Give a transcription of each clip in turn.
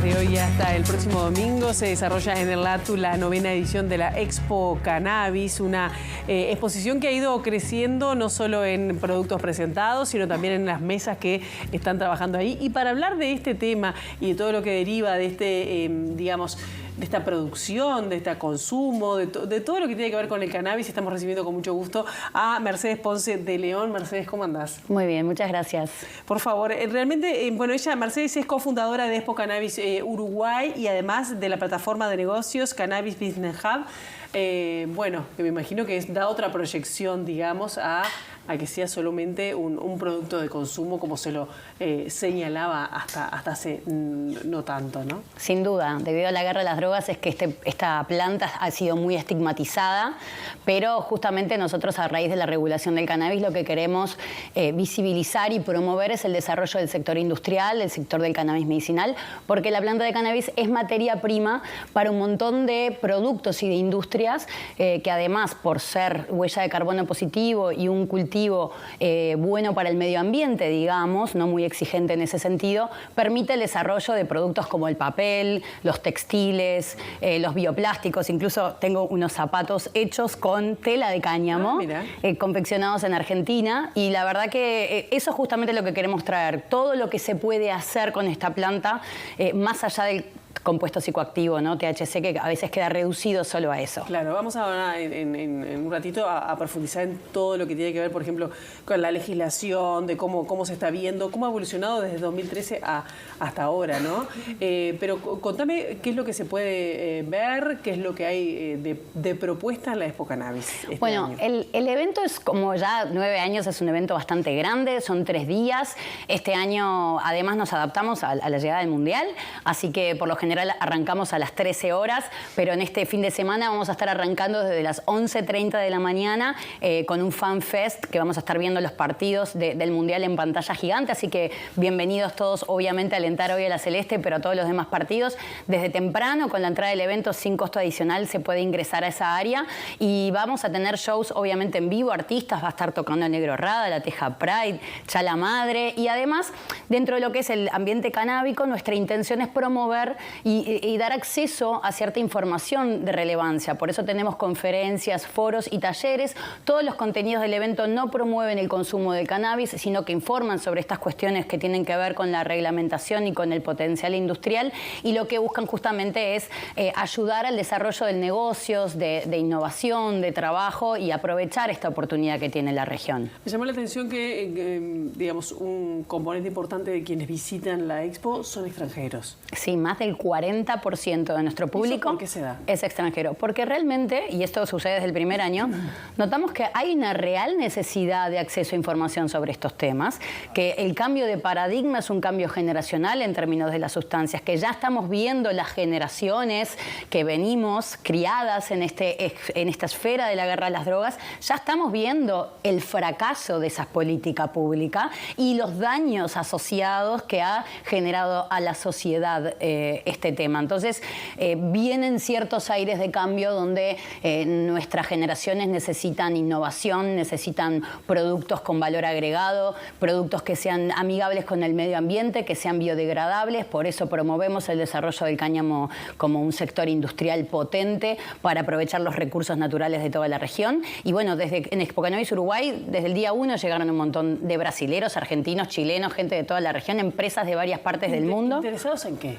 Desde hoy hasta el próximo domingo se desarrolla en el LATU la 9ª edición de la Expo Cannabis, una exposición que ha ido creciendo no solo en productos presentados, sino también en las mesas que están trabajando ahí. Y para hablar de este tema y de todo lo que deriva de este, digamos, de esta producción, de este consumo, de todo lo que tiene que ver con el cannabis, estamos recibiendo con mucho gusto a Mercedes Ponce de León. Mercedes, ¿cómo andás? Muy bien, muchas gracias. Por favor, realmente, bueno, Mercedes es cofundadora de Expo Cannabis Uruguay y además de la plataforma de negocios Cannabis Business Hub. Bueno, que me imagino que da otra proyección, digamos, a que sea solamente un producto de consumo, como se lo señalaba hasta hace no tanto, ¿no? Sin duda, debido a la guerra de las drogas es que esta planta ha sido muy estigmatizada, pero justamente nosotros a raíz de la regulación del cannabis lo que queremos visibilizar y promover es el desarrollo del sector industrial, del sector del cannabis medicinal, porque la planta de cannabis es materia prima para un montón de productos y de industrias que además, por ser huella de carbono positivo y un cultivo bueno para el medio ambiente, digamos, no muy exigente en ese sentido, permite el desarrollo de productos como el papel, los textiles, los bioplásticos. Incluso tengo unos zapatos hechos con tela de cáñamo, confeccionados en Argentina, y la verdad que eso es justamente lo que queremos traer, todo lo que se puede hacer con esta planta, más allá del compuesto psicoactivo, ¿no? THC, que a veces queda reducido solo a eso. Claro, vamos ahora en un ratito a profundizar en todo lo que tiene que ver, por ejemplo, con la legislación, de cómo se está viendo, cómo ha evolucionado desde 2013 hasta ahora, ¿no? Pero contame qué es lo que se puede ver, qué es lo que hay de propuesta en la Expo Cannabis. Bueno, el evento es como ya 9 años, es un evento bastante grande, son 3 días. Este año además nos adaptamos a la llegada del Mundial, así que por lo general arrancamos a las 13 horas, pero en este fin de semana vamos a estar arrancando desde las 11:30 de la mañana con un Fan Fest, que vamos a estar viendo los partidos del Mundial en pantalla gigante, así que bienvenidos todos, obviamente, a alentar hoy a la Celeste, pero a todos los demás partidos. Desde temprano, con la entrada del evento, sin costo adicional, se puede ingresar a esa área y vamos a tener shows, obviamente, en vivo, artistas, va a estar tocando el Negro Rada, la Teja Pride, Chala Madre, y además, dentro de lo que es el ambiente canábico, nuestra intención es promover y dar acceso a cierta información de relevancia. Por eso tenemos conferencias, foros y talleres. Todos los contenidos del evento no promueven el consumo de cannabis, sino que informan sobre estas cuestiones que tienen que ver con la reglamentación y con el potencial industrial, y lo que buscan justamente es ayudar al desarrollo de negocios, de innovación, de trabajo, y aprovechar esta oportunidad que tiene la región. Me llamó la atención que digamos, un componente importante de quienes visitan la Expo son extranjeros. Sí, más del 40% de nuestro público ¿por qué se da? Es extranjero. Porque realmente, y esto sucede desde el primer año, notamos que hay una real necesidad de acceso a información sobre estos temas, que el cambio de paradigma es un cambio generacional en términos de las sustancias, que ya estamos viendo las generaciones que venimos criadas en esta esfera de la guerra a las drogas, ya estamos viendo el fracaso de esa política pública y los daños asociados que ha generado a la sociedad este tema. Entonces, vienen ciertos aires de cambio donde nuestras generaciones necesitan innovación, necesitan productos con valor agregado, productos que sean amigables con el medio ambiente, que sean biodegradables. Por eso promovemos el desarrollo del cáñamo como un sector industrial potente para aprovechar los recursos naturales de toda la región. Y bueno, en Expo Cannabis Uruguay, desde el día 1 llegaron un montón de brasileros, argentinos, chilenos, gente de toda la región, empresas de varias partes del mundo. ¿Interesados en qué?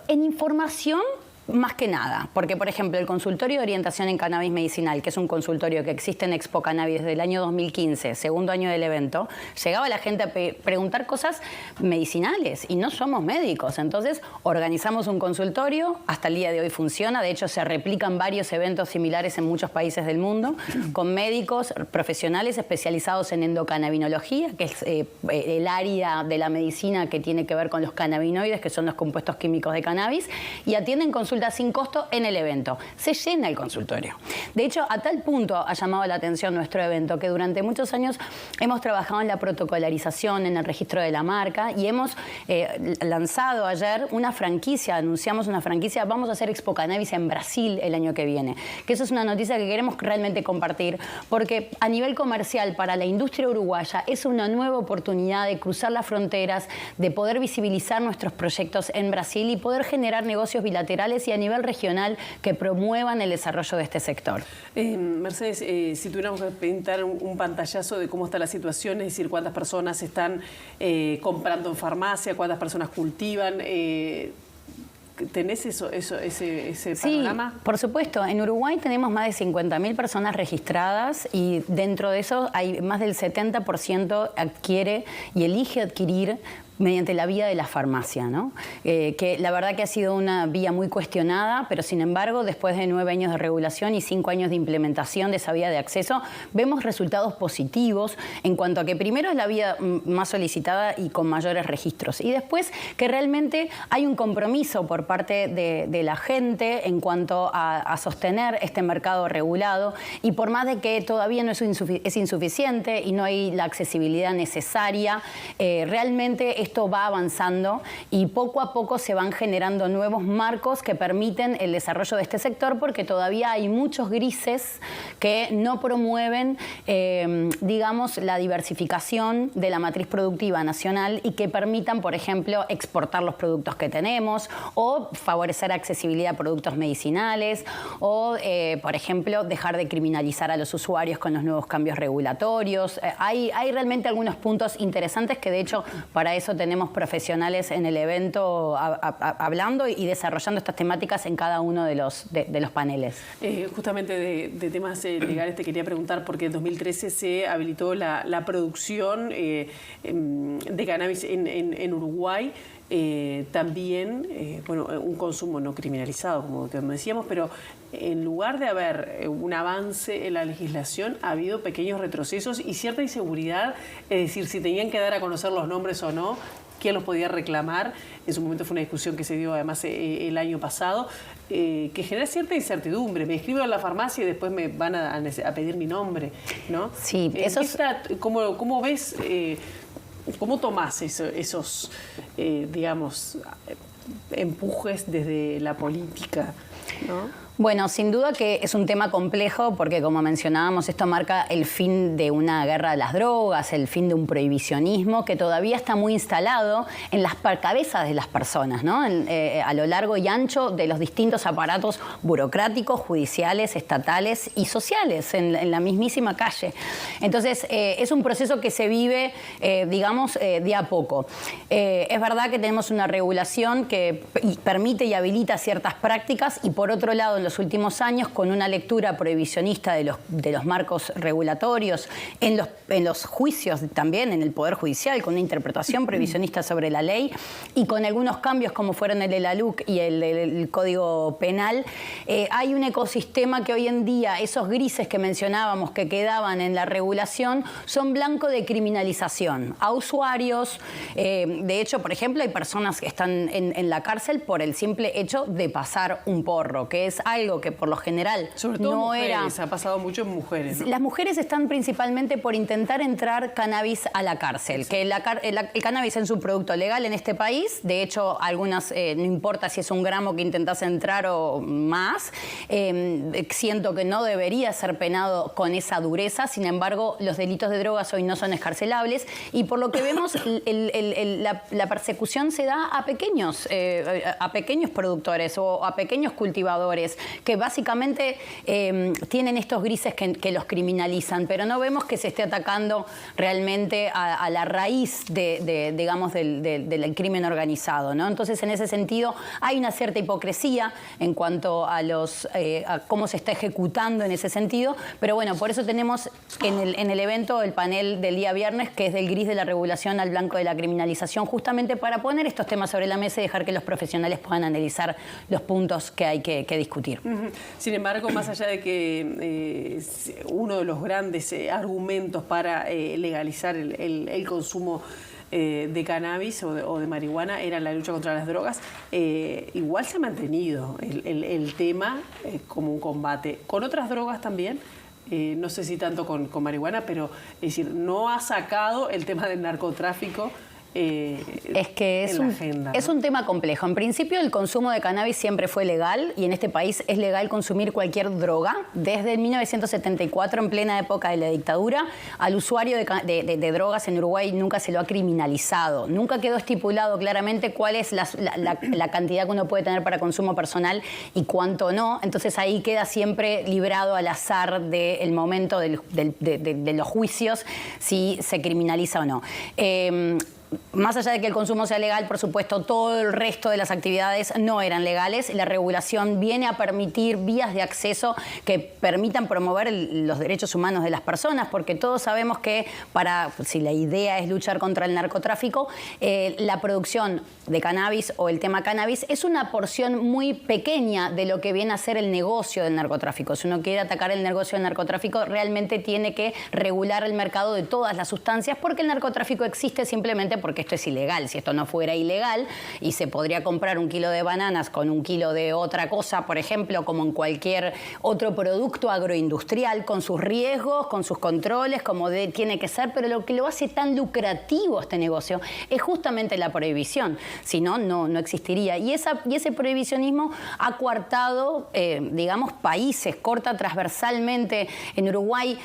En información, más que nada, porque por ejemplo el consultorio de orientación en cannabis medicinal, que es un consultorio que existe en Expo Cannabis desde el año 2015, segundo año del evento, llegaba la gente a preguntar cosas medicinales y no somos médicos, entonces organizamos un consultorio, hasta el día de hoy funciona, de hecho se replican varios eventos similares en muchos países del mundo, con médicos profesionales especializados en endocannabinología, que es el área de la medicina que tiene que ver con los cannabinoides, que son los compuestos químicos de cannabis, y atienden consultas consulta sin costo en el evento. Se llena el consultorio. De hecho, a tal punto ha llamado la atención nuestro evento que durante muchos años hemos trabajado en la protocolarización, en el registro de la marca y hemos lanzado ayer una franquicia, anunciamos una franquicia, vamos a hacer Expo Cannabis en Brasil el año que viene. Que eso es una noticia que queremos realmente compartir porque a nivel comercial para la industria uruguaya es una nueva oportunidad de cruzar las fronteras, de poder visibilizar nuestros proyectos en Brasil y poder generar negocios bilaterales y a nivel regional que promuevan el desarrollo de este sector. Mercedes, si tuviéramos que pintar un pantallazo de cómo está la situación, es decir, cuántas personas están comprando en farmacia, cuántas personas cultivan, ¿tenés ese panorama? Sí, por supuesto. En Uruguay tenemos más de 50.000 personas registradas y dentro de eso hay más del 70% adquiere y elige adquirir mediante la vía de la farmacia, ¿no? Que la verdad que ha sido una vía muy cuestionada, pero sin embargo, después de 9 años de regulación y 5 años de implementación de esa vía de acceso, vemos resultados positivos en cuanto a que primero es la vía más solicitada y con mayores registros, y después que realmente hay un compromiso por parte de la gente en cuanto a sostener este mercado regulado, y por más de que todavía no es insuficiente y no hay la accesibilidad necesaria, realmente esto va avanzando y poco a poco se van generando nuevos marcos que permiten el desarrollo de este sector porque todavía hay muchos grises que no promueven, digamos, la diversificación de la matriz productiva nacional y que permitan, por ejemplo, exportar los productos que tenemos o favorecer accesibilidad a productos medicinales o, por ejemplo, dejar de criminalizar a los usuarios con los nuevos cambios regulatorios. Hay realmente algunos puntos interesantes que, de hecho, para eso tenemos profesionales en el evento hablando y desarrollando estas temáticas en cada uno de los paneles. Justamente de temas legales te quería preguntar, porque en 2013 se habilitó la producción de cannabis en Uruguay. También, bueno, un consumo no criminalizado, como decíamos, pero en lugar de haber un avance en la legislación, ha habido pequeños retrocesos y cierta inseguridad, es decir, si tenían que dar a conocer los nombres o no, quién los podía reclamar. En su momento fue una discusión que se dio además el año pasado, que genera cierta incertidumbre. Me escribo a la farmacia y después me van a pedir mi nombre, ¿no? Sí, eso es... ¿Cómo ves... ¿Cómo tomás esos digamos, empujes desde la política, ¿no? Bueno, sin duda que es un tema complejo porque, como mencionábamos, esto marca el fin de una guerra de las drogas, el fin de un prohibicionismo que todavía está muy instalado en las cabezas de las personas, ¿no? A lo largo y ancho de los distintos aparatos burocráticos, judiciales, estatales y sociales, en la mismísima calle. Entonces, es un proceso que se vive, digamos, de a poco. Es verdad que tenemos una regulación que permite y habilita ciertas prácticas y, por otro lado, en los últimos años, con una lectura prohibicionista de los marcos regulatorios, en los juicios también, en el Poder Judicial, con una interpretación prohibicionista sobre la ley y con algunos cambios como fueron el de la LUC y el Código Penal, hay un ecosistema que hoy en día, esos grises que mencionábamos que quedaban en la regulación, son blanco de criminalización a usuarios. De hecho, por ejemplo, hay personas que están en la cárcel por el simple hecho de pasar un porro, que es algo que por lo general sobre todo no mujeres, era... ha pasado mucho en mujeres, ¿no? Las mujeres están principalmente por intentar entrar cannabis a la cárcel, sí. Que el cannabis es un producto legal en este país, de hecho algunas, no importa si es un gramo que intentas entrar o más, siento que no debería ser penado con esa dureza, sin embargo los delitos de drogas hoy no son excarcelables y por lo que vemos la persecución se da a pequeños productores o a pequeños cultivadores que básicamente tienen estos grises que los criminalizan, pero no vemos que se esté atacando realmente a la raíz digamos, del crimen organizado, ¿no? Entonces, en ese sentido, hay una cierta hipocresía en cuanto a cómo se está ejecutando en ese sentido, pero bueno, por eso tenemos en el evento el panel del día viernes, que es del gris de la regulación al blanco de la criminalización, justamente para poner estos temas sobre la mesa y dejar que los profesionales puedan analizar los puntos que hay que discutir. Sin embargo, más allá de que uno de los grandes argumentos para legalizar el consumo de cannabis o de marihuana era la lucha contra las drogas, igual se ha mantenido el tema como un combate. Con otras drogas también. No sé si tanto con marihuana, pero es decir, no ha sacado el tema del narcotráfico es que es en la agenda, ¿no? Es un tema complejo. En principio, el consumo de cannabis siempre fue legal y en este país es legal consumir cualquier droga. Desde 1974, en plena época de la dictadura, al usuario de drogas en Uruguay nunca se lo ha criminalizado. Nunca quedó estipulado claramente cuál es la cantidad que uno puede tener para consumo personal y cuánto no. Entonces ahí queda siempre librado al azar del momento de los juicios si se criminaliza o no. Más allá de que el consumo sea legal, por supuesto, todo el resto de las actividades no eran legales. La regulación viene a permitir vías de acceso que permitan promover los derechos humanos de las personas, porque todos sabemos que si la idea es luchar contra el narcotráfico, la producción de cannabis o el tema cannabis es una porción muy pequeña de lo que viene a ser el negocio del narcotráfico. Si uno quiere atacar el negocio del narcotráfico, realmente tiene que regular el mercado de todas las sustancias, porque el narcotráfico existe simplemente porque esto es ilegal. Si esto no fuera ilegal y se podría comprar 1 kilo de bananas con 1 kilo de otra cosa, por ejemplo, como en cualquier otro producto agroindustrial, con sus riesgos, con sus controles, como tiene que ser, pero lo que lo hace tan lucrativo este negocio es justamente la prohibición. Si no, no existiría. Y ese prohibicionismo ha coartado, digamos, países, corta transversalmente. En Uruguay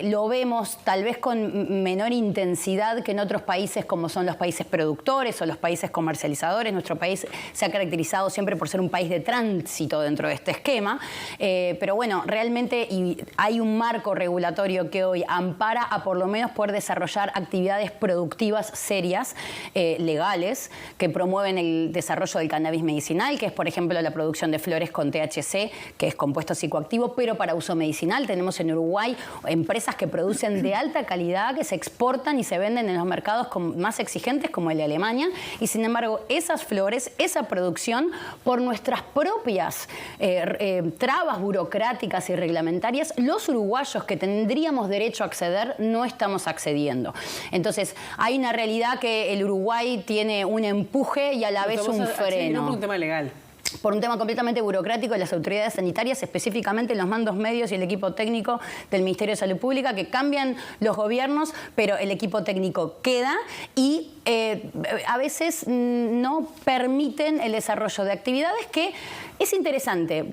lo vemos tal vez con menor intensidad que en otros países como son los países productores o los países comercializadores. Nuestro país se ha caracterizado siempre por ser un país de tránsito dentro de este esquema, pero bueno, realmente hay un marco regulatorio que hoy ampara a por lo menos poder desarrollar actividades productivas serias, legales, que promueven el desarrollo del cannabis medicinal, que es, por ejemplo, la producción de flores con THC, que es compuesto psicoactivo, pero para uso medicinal. Tenemos en Uruguay empresas que producen de alta calidad, que se exportan y se venden en los mercados más exigentes como el de Alemania, y sin embargo esas flores, esa producción, por nuestras propias trabas burocráticas y reglamentarias, los uruguayos que tendríamos derecho a acceder no estamos accediendo. Entonces hay una realidad que el Uruguay tiene un empuje y a la vez un freno. No por un tema legal. Por un tema completamente burocrático de las autoridades sanitarias, específicamente los mandos medios y el equipo técnico del Ministerio de Salud Pública, que cambian los gobiernos, pero el equipo técnico queda y a veces no permiten el desarrollo de actividades que es interesante,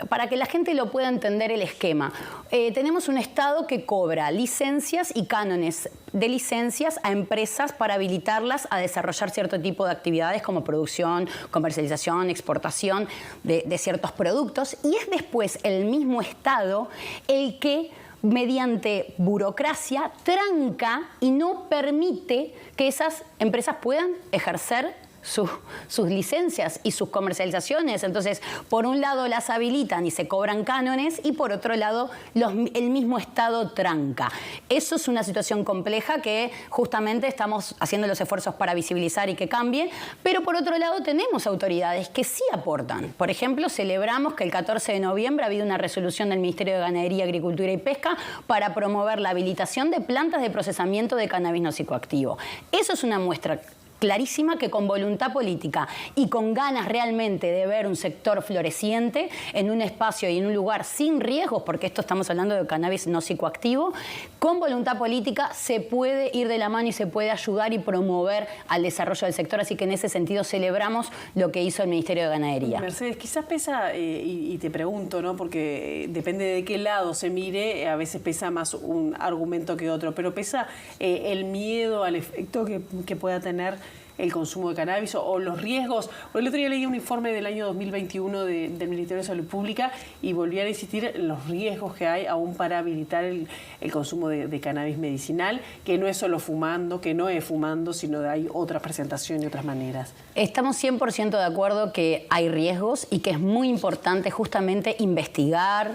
para que la gente lo pueda entender el esquema. Tenemos un Estado que cobra licencias y cánones de licencias a empresas para habilitarlas a desarrollar cierto tipo de actividades como producción, comercialización, exportación de ciertos productos, y es después el mismo Estado el que mediante burocracia tranca y no permite que esas empresas puedan ejercer sus licencias y sus comercializaciones. Entonces, por un lado las habilitan y se cobran cánones, y por otro lado el mismo Estado tranca. Eso es una situación compleja que justamente estamos haciendo los esfuerzos para visibilizar y que cambie, pero por otro lado tenemos autoridades que sí aportan. Por ejemplo, celebramos que el 14 de noviembre ha habido una resolución del Ministerio de Ganadería, Agricultura y Pesca para promover la habilitación de plantas de procesamiento de cannabis no psicoactivo. Eso es una muestra clarísima que con voluntad política y con ganas realmente de ver un sector floreciente en un espacio y en un lugar sin riesgos, porque esto estamos hablando de cannabis no psicoactivo, con voluntad política se puede ir de la mano y se puede ayudar y promover al desarrollo del sector. Así que en ese sentido celebramos lo que hizo el Ministerio de Ganadería. Mercedes, quizás pesa, y te pregunto, ¿no? Porque depende de qué lado se mire, a veces pesa más un argumento que otro, pero pesa el miedo al efecto que pueda tener el consumo de cannabis o los riesgos. El otro día leí un informe del año 2021 del Ministerio de Salud Pública y volvían a insistir en los riesgos que hay aún para habilitar el consumo de cannabis medicinal, que no es solo fumando, que no es fumando, sino que hay otra presentación y otras maneras. Estamos 100% de acuerdo que hay riesgos y que es muy importante justamente investigar,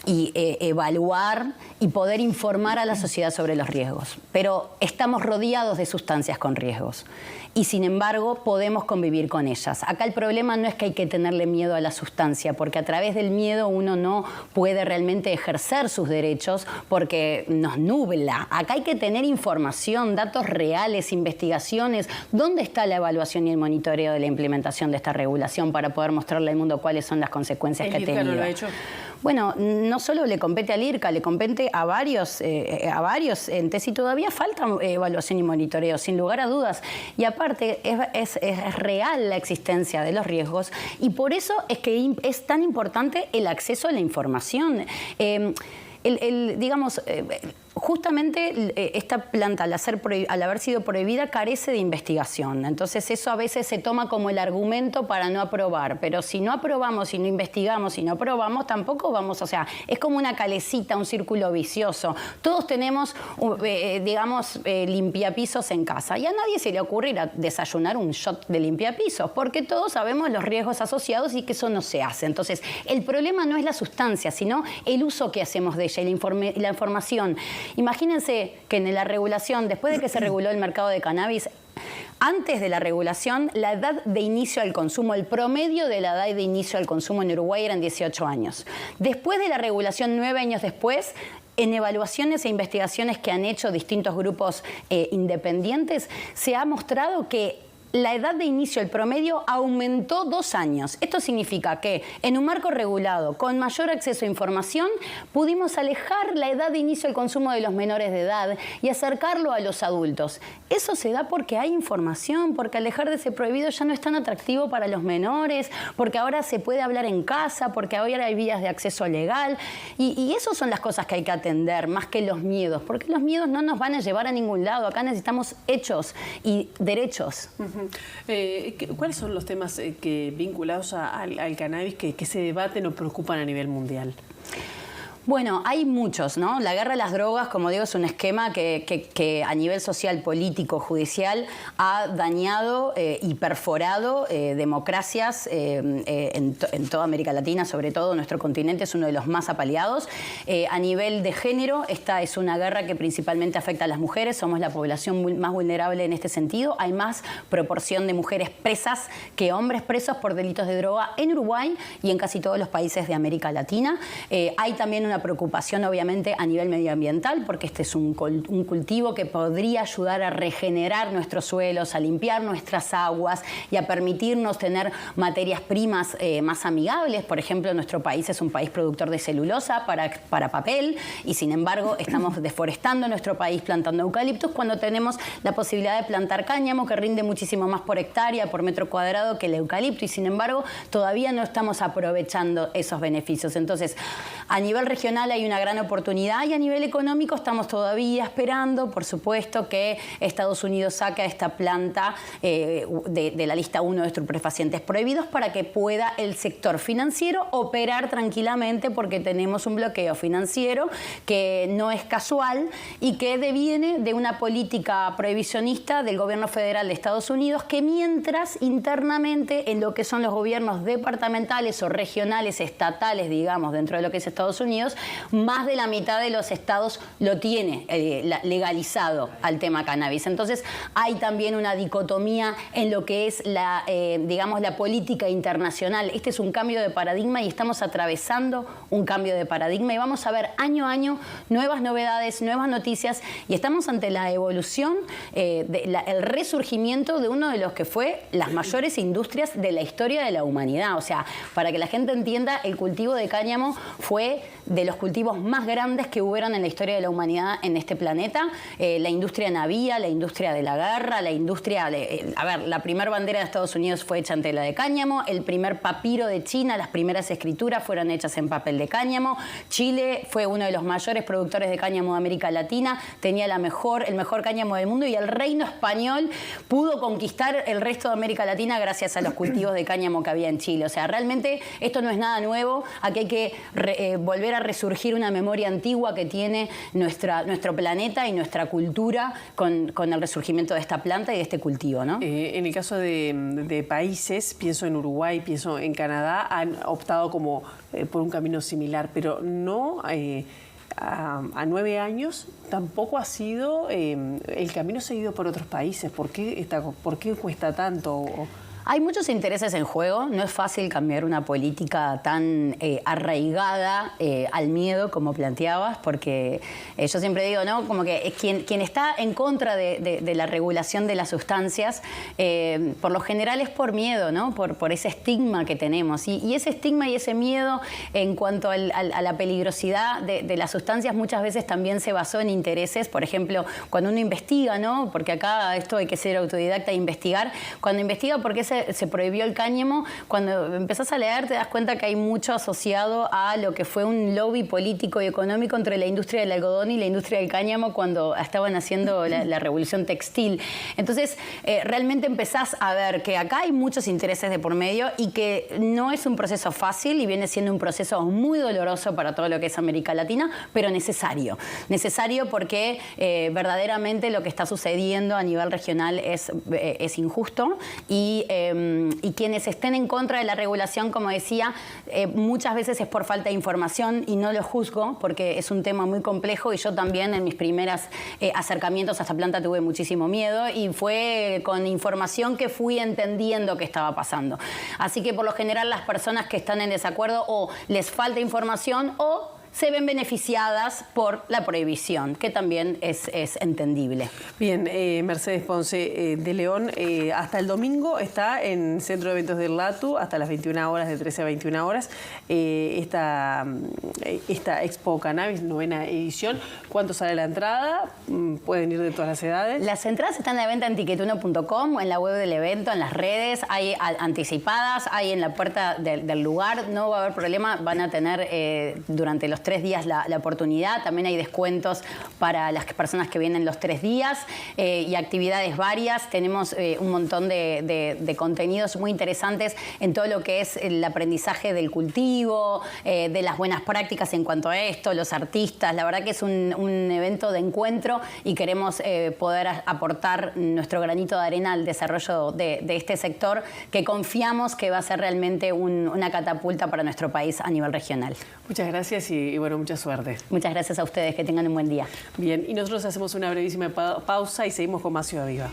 evaluar y poder informar a la sociedad sobre los riesgos. Pero estamos rodeados de sustancias con riesgos y sin embargo podemos convivir con ellas. Acá el problema no es que hay que tenerle miedo a la sustancia, porque a través del miedo uno no puede realmente ejercer sus derechos porque nos nubla. Acá hay que tener información, datos reales, investigaciones. ¿Dónde está la evaluación y el monitoreo de la implementación de esta regulación para poder mostrarle al mundo cuáles son las consecuencias que ha tenido? ¿El IRCA no lo ha hecho? Bueno, no solo le compete al IRCA, le compete a varios entes y todavía falta evaluación y monitoreo, sin lugar a dudas. Y aparte, es real la existencia de los riesgos y por eso es que es tan importante el acceso a la información. Justamente esta planta, al haber sido prohibida, carece de investigación. Entonces eso a veces se toma como el argumento para no aprobar. Pero si no aprobamos, si no investigamos, si no aprobamos, tampoco vamos, o sea, es como una calecita, un círculo vicioso. Todos tenemos, limpiapisos en casa y a nadie se le ocurrirá desayunar un shot de limpiapisos porque todos sabemos los riesgos asociados y que eso no se hace. Entonces, el problema no es la sustancia, sino el uso que hacemos de ella y la información. Imagínense que en la regulación, después de que se reguló el mercado de cannabis, antes de la regulación, la edad de inicio al consumo, el promedio de la edad de inicio al consumo en Uruguay eran 18 años. Después de la regulación, 9 años después, en evaluaciones e investigaciones que han hecho distintos grupos independientes, se ha mostrado que la edad de inicio, el promedio, aumentó 2 años. Esto significa que en un marco regulado, con mayor acceso a información, pudimos alejar la edad de inicio al consumo de los menores de edad y acercarlo a los adultos. Eso se da porque hay información, porque alejar de ese prohibido ya no es tan atractivo para los menores, porque ahora se puede hablar en casa, porque ahora hay vías de acceso legal. Y esas son las cosas que hay que atender, más que los miedos, porque los miedos no nos van a llevar a ningún lado. Acá necesitamos hechos y derechos. ¿Cuáles son los temas vinculados al cannabis que se debaten o preocupan a nivel mundial? Bueno, hay muchos, ¿no? La guerra a las drogas, como digo, es un esquema que a nivel social, político, judicial ha dañado y perforado democracias en toda América Latina, sobre todo nuestro continente es uno de los más apaleados. A nivel de género, esta es una guerra que principalmente afecta a las mujeres, somos la población más vulnerable en este sentido. Hay más proporción de mujeres presas que hombres presos por delitos de droga en Uruguay y en casi todos los países de América Latina. Hay también una preocupación obviamente a nivel medioambiental porque este es un cultivo que podría ayudar a regenerar nuestros suelos, a limpiar nuestras aguas y a permitirnos tener materias primas más amigables. Por ejemplo, nuestro país es un país productor de celulosa para papel y sin embargo estamos deforestando nuestro país plantando eucaliptos cuando tenemos la posibilidad de plantar cáñamo que rinde muchísimo más por hectárea, por metro cuadrado que el eucalipto y sin embargo todavía no estamos aprovechando esos beneficios. Entonces, a nivel regional hay una gran oportunidad y a nivel económico estamos todavía esperando, por supuesto, que Estados Unidos saque a esta planta de la lista 1 de estupefacientes prohibidos para que pueda el sector financiero operar tranquilamente porque tenemos un bloqueo financiero que no es casual y que deviene de una política prohibicionista del gobierno federal de Estados Unidos que mientras internamente en lo que son los gobiernos departamentales o regionales, estatales, digamos, dentro de lo que es Estados Unidos, más de la mitad de los estados lo tiene legalizado al tema cannabis. Entonces hay también una dicotomía en lo que es la política internacional. Este es un cambio de paradigma y estamos atravesando un cambio de paradigma y vamos a ver año a año nuevas novedades, nuevas noticias y estamos ante la evolución, el resurgimiento de uno de los que fue las mayores industrias de la historia de la humanidad. O sea, para que la gente entienda, el cultivo de cáñamo fue de los cultivos más grandes que hubieron en la historia de la humanidad en este planeta. La industria naviera, la industria de la guerra, la industria la primera bandera de Estados Unidos fue hecha en tela de cáñamo, el primer papiro de China, las primeras escrituras fueron hechas en papel de cáñamo. Chile fue uno de los mayores productores de cáñamo de América Latina, tenía el mejor cáñamo del mundo y el reino español pudo conquistar el resto de América Latina gracias a los cultivos de cáñamo que había en Chile. O sea, realmente esto no es nada nuevo, aquí hay que volver a resurgir una memoria antigua que tiene nuestro planeta y nuestra cultura con el resurgimiento de esta planta y de este cultivo, ¿no? En el caso de países, pienso en Uruguay, pienso en Canadá, han optado como por un camino similar, pero no a 9 años tampoco ha sido el camino seguido por otros países. ¿Por qué cuesta tanto? Hay muchos intereses en juego, no es fácil cambiar una política tan arraigada al miedo como planteabas, porque yo siempre digo, ¿no? Como que quien está en contra de la regulación de las sustancias, por lo general es por miedo, ¿no? Por ese estigma que tenemos. Y ese estigma y ese miedo en cuanto a la peligrosidad de las sustancias muchas veces también se basó en intereses. Por ejemplo, cuando uno investiga, ¿no? Porque acá esto hay que ser autodidacta e investigar. Cuando investiga por qué se prohibió el cáñamo, cuando empezás a leer te das cuenta que hay mucho asociado a lo que fue un lobby político y económico entre la industria del algodón y la industria del cáñamo cuando estaban haciendo la revolución textil. Entonces, realmente empezás a ver que acá hay muchos intereses de por medio y que no es un proceso fácil y viene siendo un proceso muy doloroso para todo lo que es América Latina, pero necesario. Necesario porque verdaderamente lo que está sucediendo a nivel regional es injusto y quienes estén en contra de la regulación, como decía, muchas veces es por falta de información y no lo juzgo porque es un tema muy complejo y yo también en mis primeros acercamientos a esta planta tuve muchísimo miedo y fue con información que fui entendiendo qué estaba pasando. Así que por lo general las personas que están en desacuerdo o les falta información o se ven beneficiadas por la prohibición, que también es entendible. Bien, Mercedes Ponce de León, hasta el domingo está en Centro de Eventos del LATU, hasta las 21 horas, de 13 a 21 horas, esta Expo Cannabis, 9ª edición. ¿Cuánto sale la entrada? ¿Pueden ir de todas las edades? Las entradas están a la venta en tiquetuno.com, en la web del evento, en las redes, hay anticipadas, hay en la puerta del lugar, no va a haber problema, van a tener durante los 3 días la oportunidad. También hay descuentos para las personas que vienen los 3 días y actividades varias. Tenemos un montón de contenidos muy interesantes en todo lo que es el aprendizaje del cultivo, de las buenas prácticas en cuanto a esto, los artistas. La verdad que es un evento de encuentro y queremos poder aportar nuestro granito de arena al desarrollo de este sector que confiamos que va a ser realmente una catapulta para nuestro país a nivel regional. Muchas gracias y bueno, mucha suerte. Muchas gracias a ustedes, que tengan un buen día. Bien, y nosotros hacemos una brevísima pausa y seguimos con más Ciudad Viva.